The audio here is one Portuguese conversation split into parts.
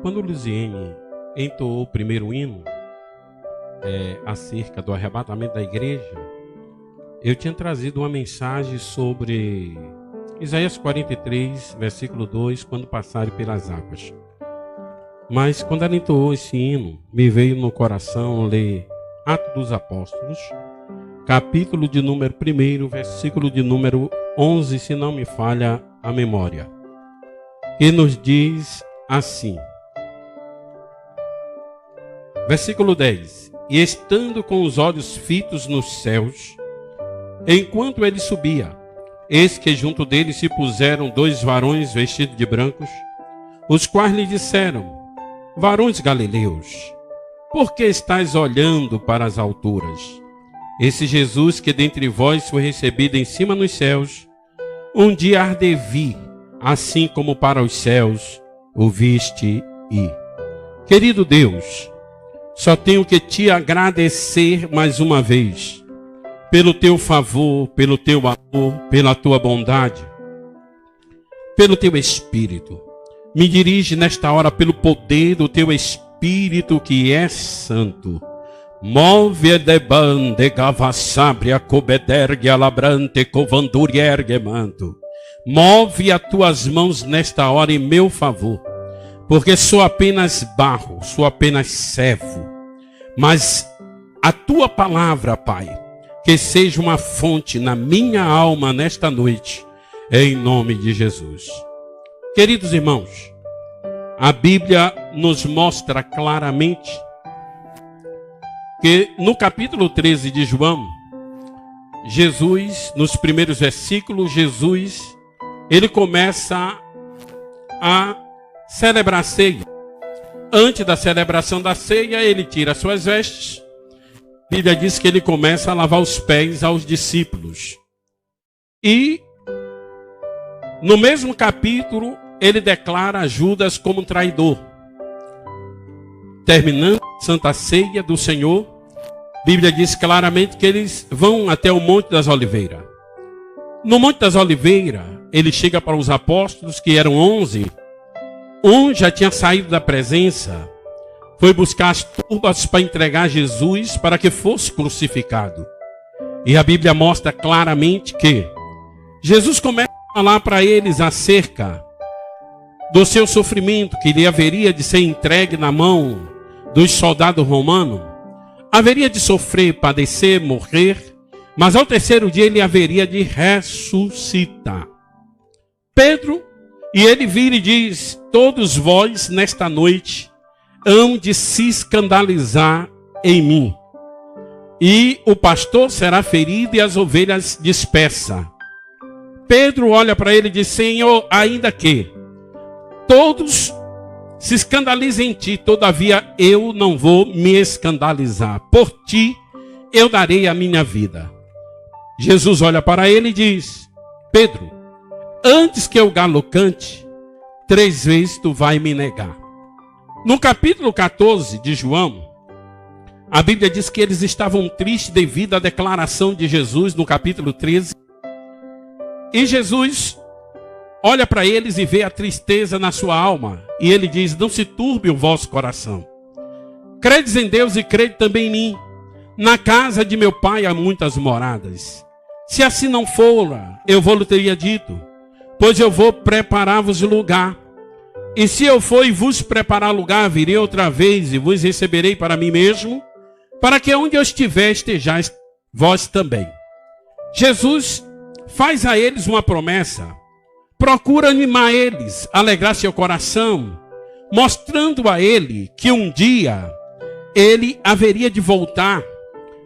Quando Luziene entoou o primeiro hino acerca do arrebatamento da igreja, eu tinha trazido uma mensagem sobre Isaías 43, versículo 2, quando passarem pelas águas. Mas quando ela entoou esse hino, me veio no coração ler Atos dos Apóstolos, capítulo de número 1, versículo de número 11, se não me falha a memória. E nos diz assim, versículo 10: E estando com os olhos fitos nos céus, enquanto ele subia, eis que junto dele se puseram 2 varões vestidos de brancos, os quais lhe disseram: Varões galileus, por que estáis olhando para as alturas? Esse Jesus que dentre vós foi recebido em cima nos céus, um dia há de vir, assim como para os céus o viste ir. Querido Deus, só tenho que te agradecer mais uma vez, pelo teu favor, pelo teu amor, pela tua bondade, pelo teu Espírito. Me dirige nesta hora pelo poder do teu Espírito que é santo. Move de bande gavassabria cobedergue alabrante covanduriergue manto. Move as tuas mãos nesta hora em meu favor, porque sou apenas barro, sou apenas servo. Mas a tua palavra, Pai, que seja uma fonte na minha alma nesta noite, em nome de Jesus. Queridos irmãos, a Bíblia nos mostra claramente que no capítulo 13 de João, Jesus, nos primeiros versículos, ele começa a celebrar a ceia. Antes da celebração da ceia, ele tira suas vestes. A Bíblia diz que ele começa a lavar os pés aos discípulos. E no mesmo capítulo, ele declara Judas como traidor. Terminando a Santa Ceia do Senhor, a Bíblia diz claramente que eles vão até o Monte das Oliveiras. No Monte das Oliveiras, ele chega para os apóstolos, que eram 11. Um já tinha saído da presença, foi buscar as turbas para entregar Jesus para que fosse crucificado. E a Bíblia mostra claramente que Jesus começa a falar para eles acerca do seu sofrimento, que ele haveria de ser entregue na mão dos soldados romanos, haveria de sofrer, padecer, morrer, mas ao terceiro dia ele haveria de ressuscitar. Pedro, e ele vira e diz: todos vós nesta noite hão de se escandalizar em mim, e o pastor será ferido e as ovelhas dispersas. Pedro olha para ele e diz: Senhor, ainda que todos se escandalizem em ti, todavia eu não vou me escandalizar. Por ti eu darei a minha vida. Jesus olha para ele e diz: Pedro, antes que o galo cante, 3 vezes tu vai me negar. No capítulo 14 de João, a Bíblia diz que eles estavam tristes devido à declaração de Jesus no capítulo 13. E Jesus olha para eles e vê a tristeza na sua alma. E ele diz: não se turbe o vosso coração. Credes em Deus e crede também em mim. Na casa de meu pai há muitas moradas. Se assim não fora, eu vou-lhe teria dito, pois eu vou preparar-vos lugar. E se eu for e vos preparar lugar, virei outra vez e vos receberei para mim mesmo, para que onde eu estiver estejais vós também. Jesus faz a eles uma promessa. Procura animar eles, alegrar seu coração, mostrando a ele que um dia ele haveria de voltar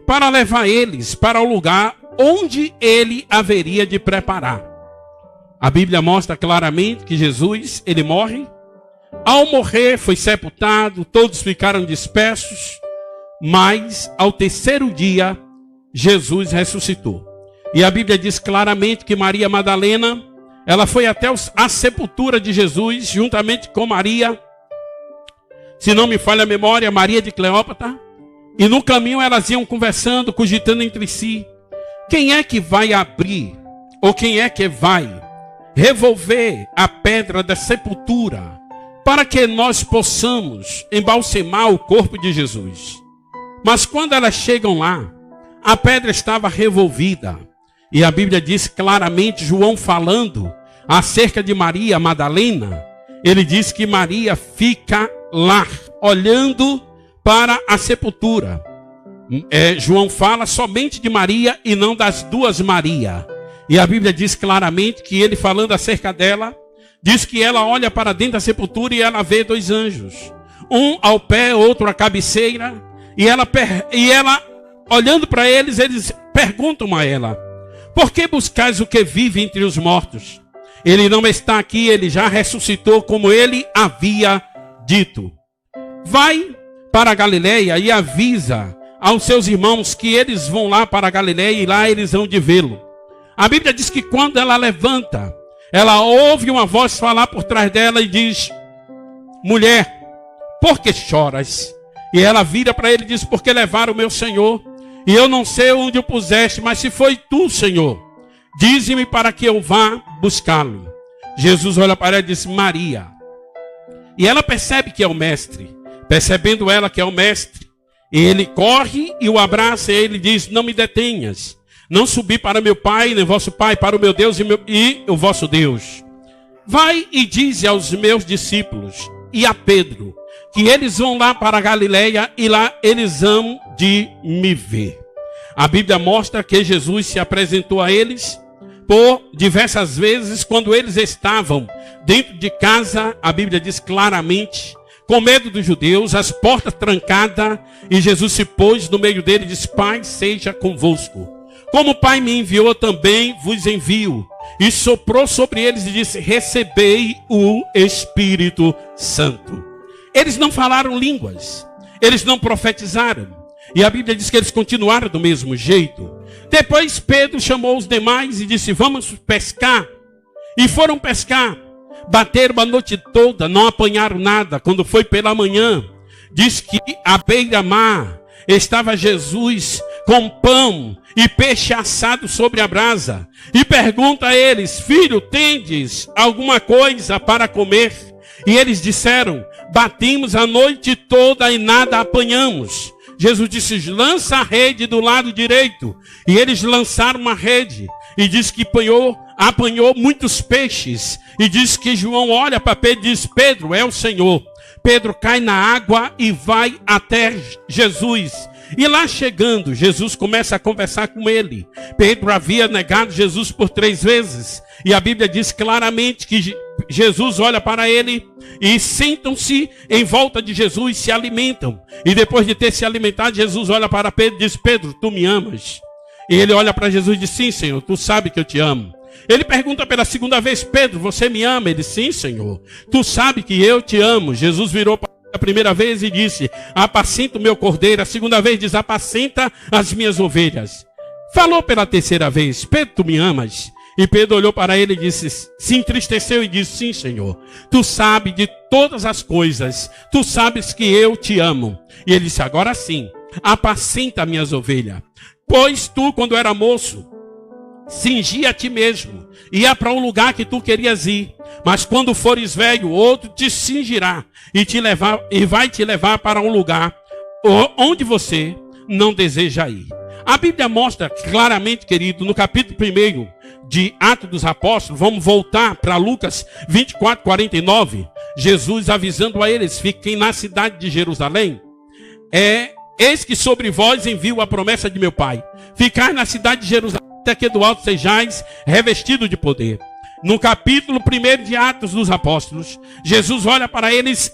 para levar eles para o lugar onde ele haveria de preparar. A Bíblia mostra claramente que Jesus, ele morre. Ao morrer, foi sepultado, todos ficaram dispersos, mas ao terceiro dia, Jesus ressuscitou. E a Bíblia diz claramente que Maria Madalena, ela foi até a sepultura de Jesus, juntamente com Maria, se não me falha a memória, Maria de Cleópatra. E no caminho elas iam conversando, cogitando entre si: quem é que vai abrir, ou quem é que vai revolver a pedra da sepultura para que nós possamos embalsamar o corpo de Jesus. Mas quando elas chegam lá, a pedra estava revolvida. E a Bíblia diz claramente, João falando acerca de Maria Madalena, ele diz que Maria fica lá, olhando para a sepultura. João fala somente de Maria e não das duas Maria. E a Bíblia diz claramente que ele, falando acerca dela, diz que ela olha para dentro da sepultura e ela vê dois anjos. Um ao pé, outro à cabeceira. E ela olhando para eles, eles perguntam a ela: por que buscais o que vive entre os mortos? Ele não está aqui, ele já ressuscitou, como ele havia dito. Vai para a Galileia e avisa aos seus irmãos que eles vão lá para a Galileia e lá eles vão de vê-lo. A Bíblia diz que quando ela levanta, ela ouve uma voz falar por trás dela e diz: mulher, por que choras? E ela vira para ele e diz: porque levaram o meu Senhor, e eu não sei onde o puseste, mas se foi tu, Senhor, dize-me para que eu vá buscá-lo. Jesus olha para ela e diz: Maria. E ela percebe que é o mestre. Percebendo ela que é o mestre, ele corre e o abraça e ele diz: não me detenhas. Não subi para meu pai, nem vosso pai, para o meu Deus e o vosso Deus. Vai e dize aos meus discípulos e a Pedro que eles vão lá para a Galileia e lá eles hão de me ver. A Bíblia mostra que Jesus se apresentou a eles por diversas vezes quando eles estavam dentro de casa. A Bíblia diz claramente, com medo dos judeus, as portas trancadas, e Jesus se pôs no meio dele e disse: Pai, seja convosco. Como o Pai me enviou, também vos envio. E soprou sobre eles e disse: recebei o Espírito Santo. Eles não falaram línguas, eles não profetizaram. E a Bíblia diz que eles continuaram do mesmo jeito. Depois Pedro chamou os demais e disse: vamos pescar. E foram pescar. Bateram a noite toda, não apanharam nada. Quando foi pela manhã, diz que à beira-mar estava Jesus com pão e peixe assado sobre a brasa. E pergunta a eles: filho, tendes alguma coisa para comer? E eles disseram: batimos a noite toda e nada apanhamos. Jesus disse: lança a rede do lado direito. E eles lançaram uma rede. E diz que apanhou muitos peixes. E diz que João olha para Pedro e diz: Pedro, é o Senhor. Pedro cai na água e vai até Jesus. E lá chegando, Jesus começa a conversar com ele. Pedro havia negado Jesus por 3 vezes. E a Bíblia diz claramente que Jesus olha para ele e sentam-se em volta de Jesus e se alimentam. E depois de ter se alimentado, Jesus olha para Pedro e diz: Pedro, tu me amas? E ele olha para Jesus e diz: sim, Senhor, tu sabe que eu te amo. Ele pergunta pela segunda vez: Pedro, você me ama? Ele diz: sim, Senhor, tu sabe que eu te amo. Jesus virou para a primeira vez e disse: apacenta o meu cordeiro. A segunda vez diz: apacenta as minhas ovelhas. Falou pela terceira vez: Pedro, tu me amas? E Pedro olhou para ele e disse, se entristeceu e disse: sim, Senhor, tu sabes de todas as coisas, tu sabes que eu te amo. E ele disse: agora sim, apacenta minhas ovelhas. Pois tu, quando era moço, cingia a ti mesmo, ia para um lugar que tu querias ir. Mas quando fores velho, outro te cingirá e vai te levar para um lugar onde você não deseja ir. A Bíblia mostra claramente, querido, no capítulo 1 de Atos dos Apóstolos, vamos voltar para Lucas 24, 49, Jesus avisando a eles: fiquem na cidade de Jerusalém. Eis que sobre vós envio a promessa de meu Pai. Ficai na cidade de Jerusalém, até que do alto sejais revestido de poder. No capítulo 1 de Atos dos Apóstolos, Jesus olha para eles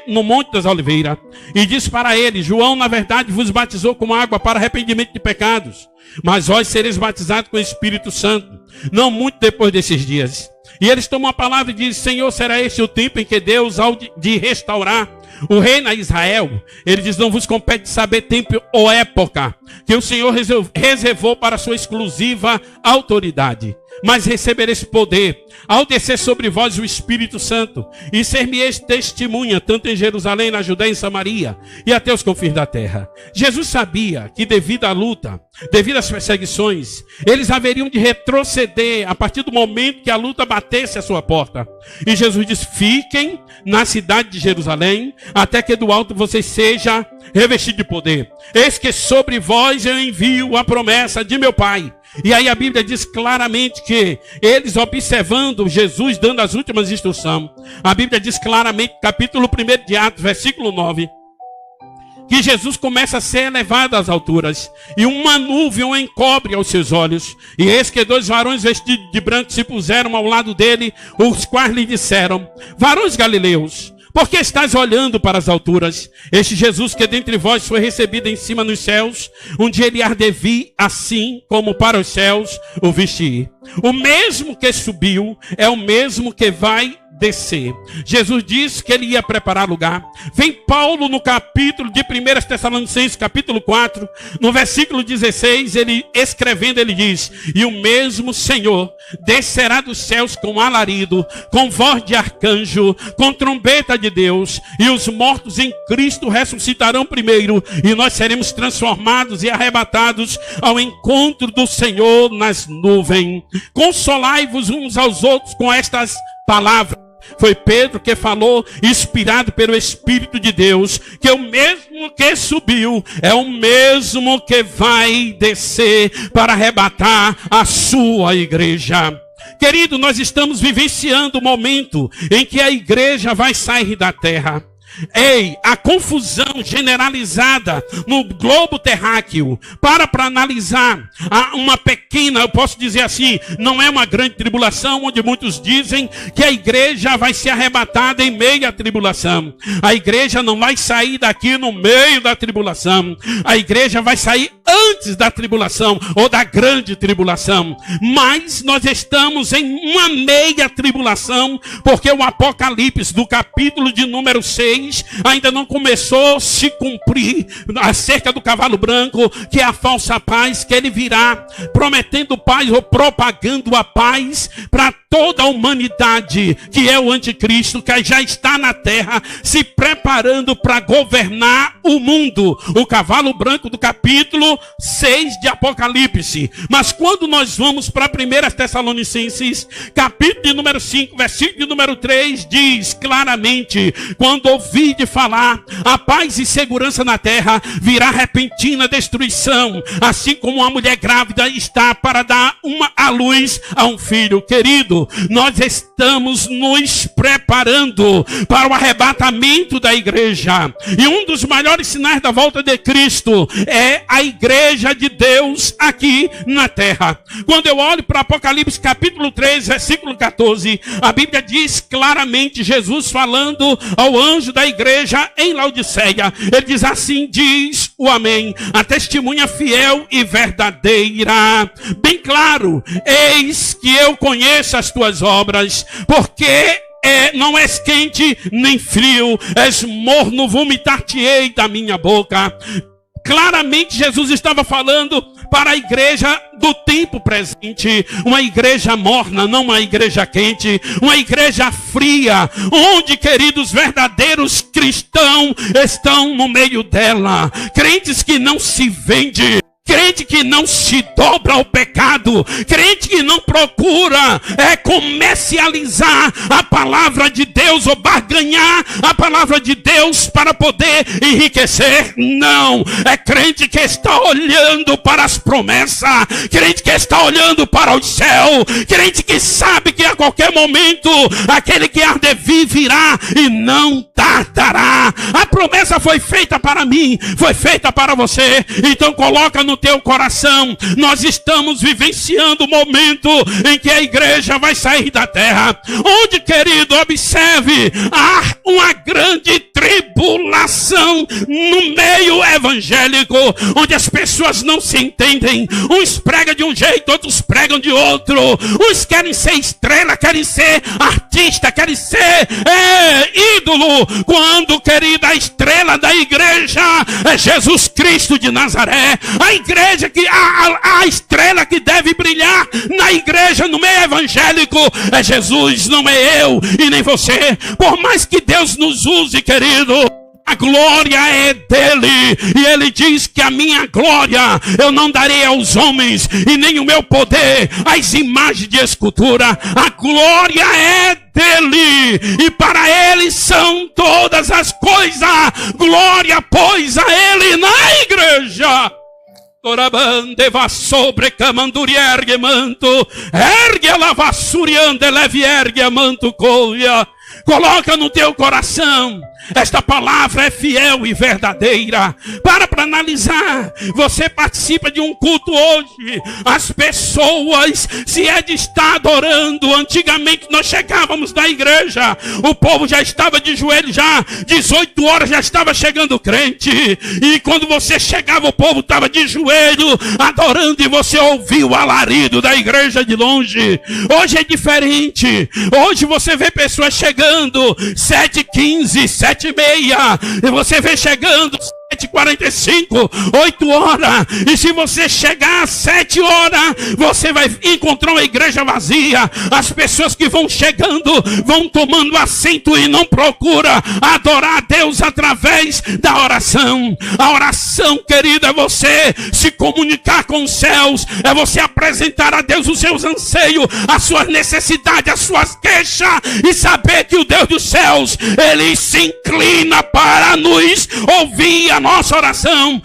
no Monte das Oliveiras e diz para eles: João, na verdade, vos batizou com água para arrependimento de pecados, mas vós sereis batizados com o Espírito Santo, não muito depois desses dias. E eles tomam a palavra e dizem: Senhor, será este o tempo em que Deus há de restaurar o reino a Israel? Ele diz: não vos compete saber tempo ou época que o Senhor reservou para a sua exclusiva autoridade. mas recebereis poder ao descer sobre vós o Espírito Santo, e ser-me-eis testemunha, tanto em Jerusalém, na Judéia e em Samaria, e até os confins da terra. Jesus sabia que devido à luta, devido às perseguições, eles haveriam de retroceder a partir do momento que a luta batesse a sua porta. E Jesus diz: fiquem na cidade de Jerusalém, até que do alto vocês sejam revestidos de poder. Eis que sobre vós eu envio a promessa de meu Pai. E aí a Bíblia diz claramente que eles, observando Jesus dando as últimas instruções, a Bíblia diz claramente, capítulo 1 de Atos, versículo 9, que Jesus começa a ser elevado às alturas, e uma nuvem o encobre aos seus olhos. E eis que 2 varões vestidos de branco se puseram ao lado dele, os quais lhe disseram: varões galileus, por que estás olhando para as alturas? Este Jesus que dentre vós foi recebido em cima nos céus, um dia ele há de vir, assim como para os céus o viste ir. O mesmo que subiu é o mesmo que vai descer. Jesus disse que ele ia preparar lugar. Vem Paulo no capítulo de 1 Tessalonicenses, capítulo 4, no versículo 16, ele escrevendo, ele diz: e o mesmo Senhor descerá dos céus com alarido, com voz de arcanjo, com trombeta de Deus, e os mortos em Cristo ressuscitarão primeiro, e nós seremos transformados e arrebatados ao encontro do Senhor nas nuvens. Consolai-vos uns aos outros com estas palavras. Foi Pedro que falou, inspirado pelo Espírito de Deus, que o mesmo que subiu é o mesmo que vai descer para arrebatar a sua igreja. Querido, nós estamos vivenciando o momento em que a igreja vai sair da terra. Ei, a confusão generalizada no globo terráqueo, para analisar uma pequena, eu posso dizer assim, não é uma grande tribulação, onde muitos dizem que a igreja vai ser arrebatada em meio à tribulação. A igreja não vai sair daqui no meio da tribulação, a igreja vai sair antes da tribulação, ou da grande tribulação. Mas nós estamos em uma meia tribulação, porque o Apocalipse do capítulo de número 6 ainda não começou a se cumprir acerca do cavalo branco, que é a falsa paz, que ele virá prometendo paz ou propagando a paz para toda a humanidade, que é o anticristo, que já está na terra se preparando para governar o mundo. O cavalo branco do capítulo 6 de Apocalipse. Mas quando nós vamos para 1 Tessalonicenses, capítulo de número 5, versículo de número 3, diz claramente: quando ouvir de falar a paz e segurança na terra, virá repentina destruição, assim como uma mulher grávida está para dar à luz a um filho. Querido, nós estamos nos preparando para o arrebatamento da igreja, e um dos maiores sinais da volta de Cristo é a igreja de Deus aqui na terra. Quando eu olho para Apocalipse capítulo 3, versículo 14, a Bíblia diz claramente, Jesus falando ao anjo da igreja em Laodiceia, ele diz assim: diz o amém, a testemunha fiel e verdadeira, bem claro: eis que eu conheço as tuas obras, porque não és quente nem frio, és morno, vomitar-te-ei da minha boca. Claramente Jesus estava falando para a igreja do tempo presente, uma igreja morna, não uma igreja quente, uma igreja fria, onde, queridos, verdadeiros cristãos estão no meio dela, crentes que não se vendem, crente que não se dobra ao pecado, crente que não procura comercializar a palavra de Deus ou barganhar a palavra de Deus para poder enriquecer. Não, é crente que está olhando para as promessas, crente que está olhando para o céu, crente que sabe que a qualquer momento aquele que há de vir virá e não tardará. A promessa foi feita para mim, foi feita para você, então coloca no teu coração: nós estamos vivenciando o momento em que a igreja vai sair da terra, onde, querido, observe, há uma grande tribulação no meio evangélico, onde as pessoas não se entendem, uns pregam de um jeito, outros pregam de outro, uns querem ser estrela, querem ser artista, querem ser ídolo, quando, querida, a estrela estrela da igreja é Jesus Cristo de Nazaré. A igreja que a estrela que deve brilhar na igreja, no meio evangélico, é Jesus, não é eu e nem você. Por mais que Deus nos use, querido, a glória é dele, e ele diz que a minha glória eu não darei aos homens, e nem o meu poder às imagens de escultura. A glória é dele, e para ele são todas as coisas. Glória, pois, a ele na igreja. Torabande vassobre camanduri ergue manto, ergue a lavassuriande leve ergue a manto coia. Coloca no teu coração, esta palavra é fiel e verdadeira. Para analisar, você participa de um culto hoje, as pessoas, se é de estar adorando, antigamente nós chegávamos na igreja, o povo já estava de joelho, já 18 horas já estava chegando o crente, e quando você chegava o povo estava de joelho, adorando, e você ouvia o alarido da igreja de longe. Hoje é diferente, hoje você vê pessoas chegando 7h15, 7h30, e você vê chegando 7h45, 8 horas, e se você chegar às 7 horas, você vai encontrar uma igreja vazia. As pessoas que vão chegando, vão tomando assento e não procura adorar a Deus através da oração. A oração, querida, é você se comunicar com os céus, é você apresentar a Deus os seus anseios, as suas necessidades, as suas queixas, e saber que o Deus dos céus, ele se inclina para nos ouvir a nossa oração.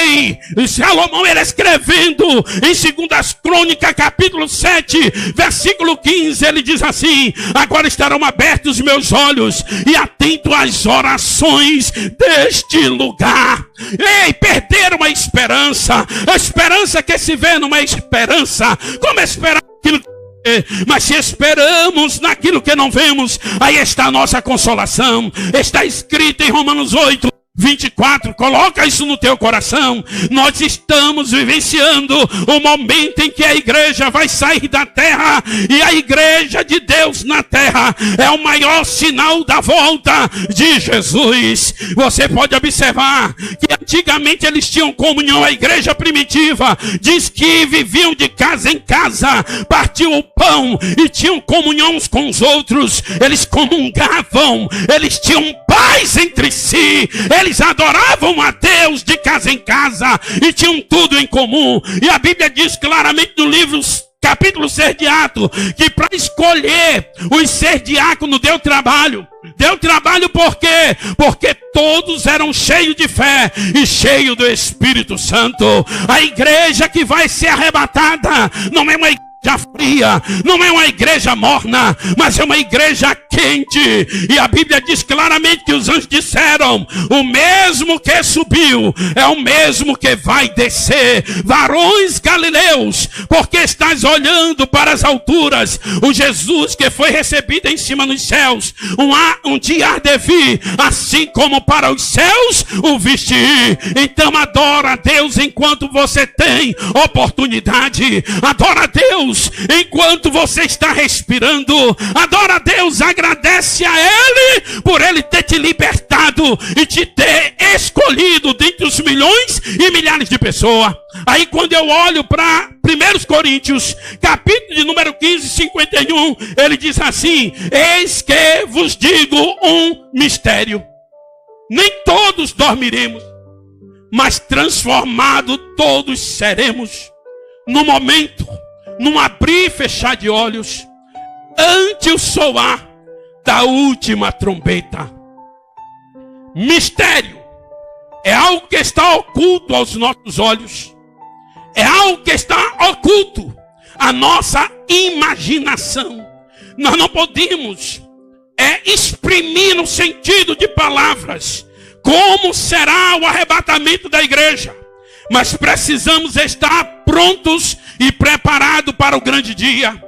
Ei, Salomão, ele escrevendo em 2 Crônicas, capítulo 7, versículo 15, ele diz assim: agora estarão abertos os meus olhos e atento às orações deste lugar. Ei, perderam a esperança que se vê numa esperança. Como esperar aquilo que... Mas se esperamos naquilo que não vemos, aí está a nossa consolação. Está escrito em Romanos 8:24, coloca isso no teu coração. Nós estamos vivenciando o momento em que a igreja vai sair da terra, e a igreja de Deus na terra é o maior sinal da volta de Jesus. Você pode observar que antigamente eles tinham comunhão. A igreja primitiva diz que viviam de casa em casa, partiam o pão e tinham comunhão uns com os outros. Eles comungavam, eles tinham paz entre si, eles adoravam a Deus de casa em casa e tinham tudo em comum. E a Bíblia diz claramente no livro capítulo 6 de Atos, que para escolher os 6 diáconos deu trabalho. Deu trabalho por quê? Porque todos eram cheios de fé e cheios do Espírito Santo. A igreja que vai ser arrebatada não é uma igreja fria, não é uma igreja morna, mas é uma igreja quente. E a Bíblia diz claramente que os anjos disseram: o mesmo que subiu é o mesmo que vai descer. Varões galileus, porque estás olhando para as alturas, o Jesus que foi recebido em cima nos céus, um dia há de vir, assim como para os céus o viste ir. Então adora a Deus enquanto você tem oportunidade. Adora a Deus enquanto você está respirando. Adora a Deus, agradece a Ele por Ele ter te libertado e te ter escolhido dentre os milhões e milhares de pessoas. Aí quando eu olho para 1 Coríntios, capítulo de número 15, 51, ele diz assim: eis que vos digo um mistério, nem todos dormiremos, mas transformados todos seremos, no momento, num abrir e fechar de olhos, ante o soar da última trombeta. Mistério é algo que está oculto aos nossos olhos, é algo que está oculto à nossa imaginação. Nós não podemos exprimir no sentido de palavras como será o arrebatamento da igreja, mas precisamos estar prontos e preparados para o grande dia.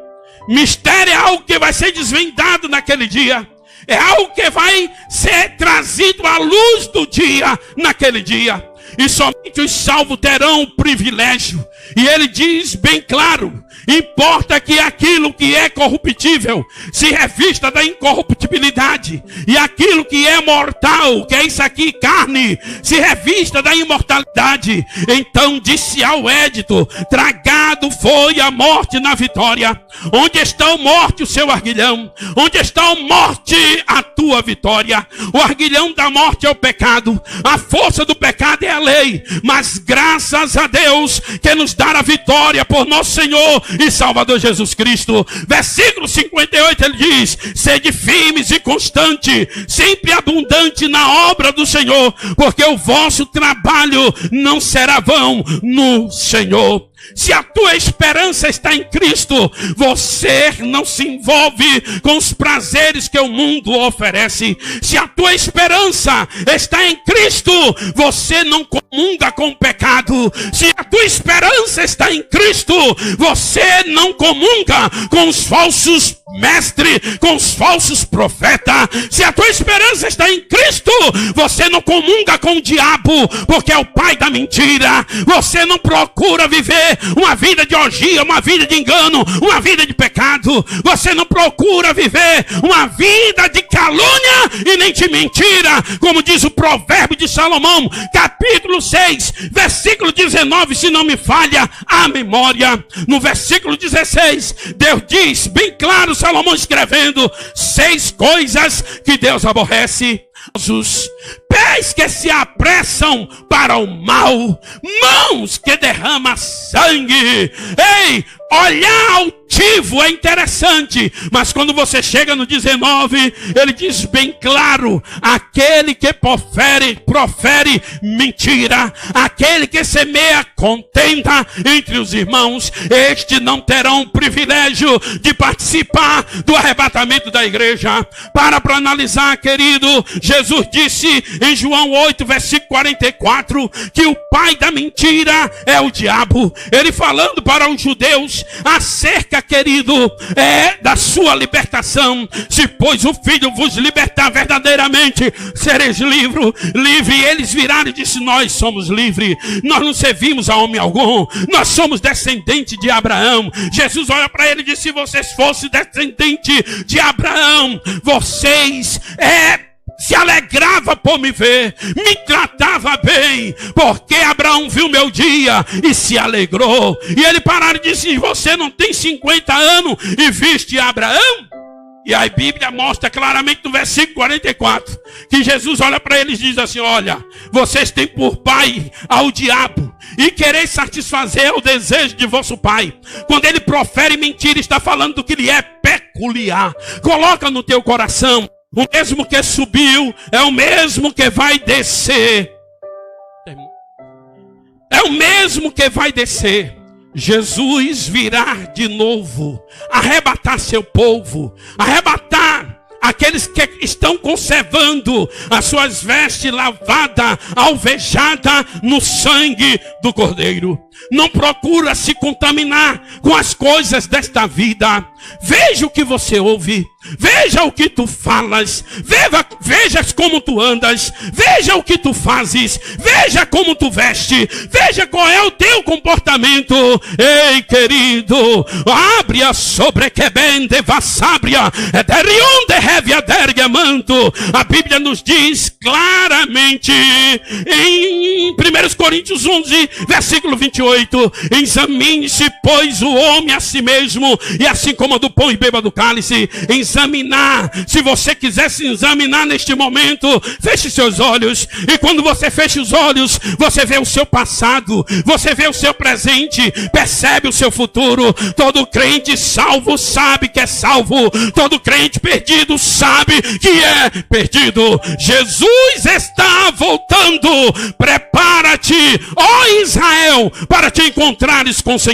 Mistério é algo que vai ser desvendado naquele dia. É algo que vai ser trazido à luz do dia naquele dia. e somente os salvos terão o privilégio. E ele diz bem claro: importa que aquilo que é corruptível se revista da incorruptibilidade, e aquilo que é mortal, que é isso aqui, carne, se revista da imortalidade. Então disse ao Édito: tragado foi a morte na vitória. Onde está a morte, o seu arguilhão? Onde está a morte, a tua vitória? O arguilhão da morte é o pecado, a força do pecado é a lei, mas graças a Deus que nos dá a vitória por nosso Senhor e Salvador Jesus Cristo. Versículo 58, ele diz: sede firmes e constante, sempre abundante na obra do Senhor, porque o vosso trabalho não será vão no Senhor. Se a tua esperança está em Cristo, você não se envolve com os prazeres que o mundo oferece. Se a tua esperança está em Cristo, você não comunga com o pecado. Se a tua esperança está em Cristo, você não comunga com os falsos mestres, com os falsos profetas. Se a tua esperança está em Cristo, você não comunga com o diabo, porque é o pai da mentira. Você não procura viver uma vida de orgia, uma vida de engano, uma vida de pecado. Você não procura viver uma vida de calúnia e nem de mentira, como diz o provérbio de Salomão, capítulo 6, versículo 19, se não me falha a memória. No versículo 16, Deus diz bem claro, Salomão escrevendo, 6 coisas que Deus aborrece: pés que se apressam para o mal, mãos que derramam sangue. Ei, olhar altivo é interessante, mas quando você chega no 19, ele diz bem claro: aquele que profere mentira, aquele que semeia contenda entre os irmãos, este não terão o privilégio de participar do arrebatamento da igreja. Para analisar, querido, Jesus disse em João 8, versículo 44, que o pai da mentira é o diabo. Ele falando para os judeus acerca, querido, da sua libertação. Se pois o Filho vos libertar verdadeiramente, sereis livre. E eles viraram e disse: nós somos livres, nós não servimos a homem algum, nós somos descendentes de Abraão. Jesus olha para ele e disse: se vocês fossem descendentes de Abraão, vocês se alegrava por me ver, me tratava bem, porque Abraão viu meu dia e se alegrou. E ele pararam e disse: você não tem 50 anos e viste Abraão? E a Bíblia mostra claramente no versículo 44, que Jesus olha para eles e diz assim: olha, vocês têm por pai ao diabo, e quereis satisfazer o desejo de vosso pai. Quando ele profere mentira, está falando do que lhe é peculiar. Coloca no teu coração: o mesmo que subiu é o mesmo que vai descer. É o mesmo que vai descer. Jesus virá de novo, arrebatar seu povo, arrebatar aqueles que estão conservando as suas vestes lavadas, alvejadas no sangue do Cordeiro. Não procura se contaminar com as coisas desta vida. Veja o que você ouve, veja o que tu falas, veja como tu andas, veja o que tu fazes, veja como tu veste, veja qual é o teu comportamento. Ei, querido, abre a sobrequebende vassábria, ederion de revia dergamanto. A Bíblia nos diz claramente em 1 Coríntios 11, versículo 28, examine-se, pois, o homem a si mesmo, e assim como do pão e beba do cálice. Examinar. Se você quiser se examinar neste momento, feche seus olhos, e quando você fecha os olhos, você vê o seu passado, você vê o seu presente, percebe o seu futuro. Todo crente salvo sabe que é salvo, todo crente perdido sabe que é perdido. Jesus está voltando. Prepara-te, ó Israel, para te encontrares com o Senhor.